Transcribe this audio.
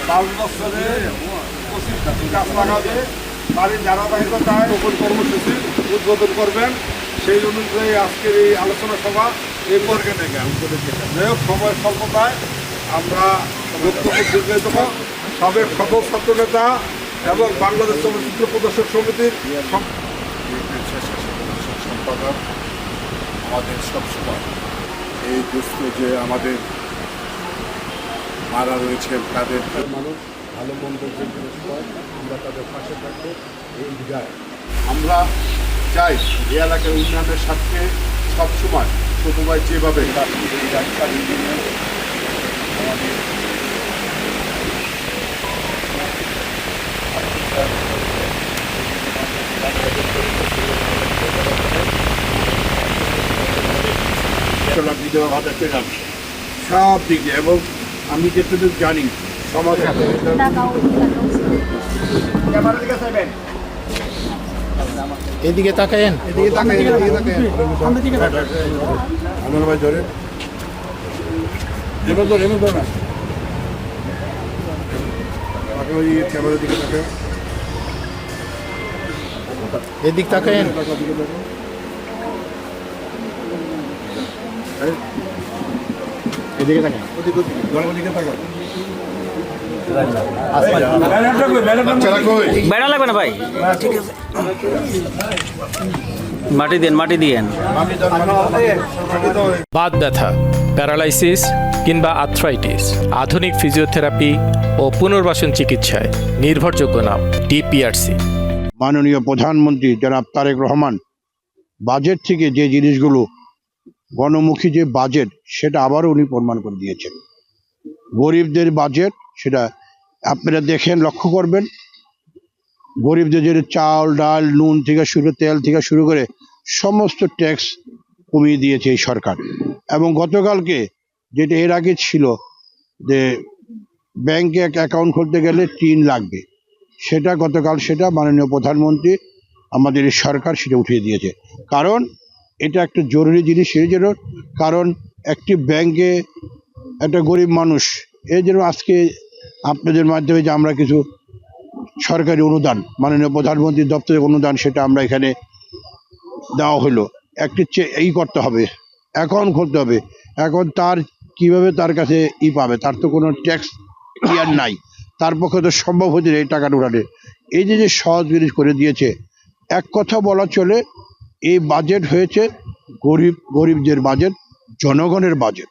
5 বছরে 25 গাছ লাগাবে, তারই ধারাবাহিকতায় নতুন কর্মসূচি উদ্বোধন করবেন। সেই অনুযায়ী আজকের এই আলোচনা সভা এই পর্যায়ে থেকে যাই হোক, সময় স্বল্পতায় আমরা বক্তব্য দিতে দেব। সাবেক সকল ছাত্র নেতা এবং বাংলাদেশ চলচ্চিত্র প্রদর্শক সমিতির সম্পাদক আমাদের সবসময় এই দুস্থ যে আমাদের মারা রয়েছেন তাদের মানুষ ভালো মন্দ যে জিনিস হয় আমরা তাদের পাশে থাকবো। এই বিদায় আমরা চাই এই এলাকার উন্নয়নের স্বার্থে সবসময় ছোট ভাই যেভাবে বিধবা ভাতা চলে আসছে সব দিকে, এবং আমি যেটুকু জানি সমাজ এদিকে তাকায়েন, আমার ভাই ধরে না ক্যামেরার দিকে থাকে, এদিক তাকায়েন। এদিকে থাকে ওদিকে থাকে। বেড়া লাগবে না ভাই, মাটি দেন, মাটি দিয়েন। বাত ব্যথা, প্যারালাইসিস কিংবা আর্থ্রাইটিস, আধুনিক ফিজিওথেরাপি ও পুনর্বাসন চিকিৎসায় নির্ভরযোগ্য নাম ডিপিআরসি। মাননীয় প্রধানমন্ত্রী জনাব তারেক রহমান বাজেট থেকে যে জিনিসগুলো গণমুখী যে বাজেট সেটা আবারও উনি প্রমাণ করে দিয়েছেন। গরিবদের বাজেট সেটা আপনারা দেখেন, লক্ষ্য করবেন, গরিবদের যে চাল ডাল নুন থেকে শুরু তেল থেকে শুরু করে সমস্ত ট্যাক্স কমিয়ে দিয়েছে এই সরকার। এবং গতকালকে যেটা এর আগে ছিল যে ব্যাংকে এক অ্যাকাউন্ট খুলতে গেলে 3 লাগবে, সেটা গতকাল সেটা মাননীয় প্রধানমন্ত্রী আমাদের এই সরকার সেটা উঠিয়ে দিয়েছে। কারণ এটা একটা জরুরি জিনিস সেই জন্য, কারণ একটি ব্যাংকে একটা গরিব মানুষ এই জন্য আজকে আপনাদের মাধ্যমে যে আমরা কিছু সরকারি অনুদান মাননীয় প্রধানমন্ত্রীর দপ্তরের অনুদান সেটা আমরা এখানে দেওয়া হলো। একটি এই করতে হবে, অ্যাকাউন্ট খুলতে হবে। এখন তার কিভাবে তার কাছে পাবে, তার তো কোনো ট্যাক্স ক্লিয়ার নাই, তার পক্ষে তো সম্ভব হচ্ছে এই টাকাটা উঠানে। এই যে সহজ জিনিস করে দিয়েছে, এক কথা বলা চলে এই বাজেট হয়েছে গরিবদের বাজেট, জনগণের বাজেট।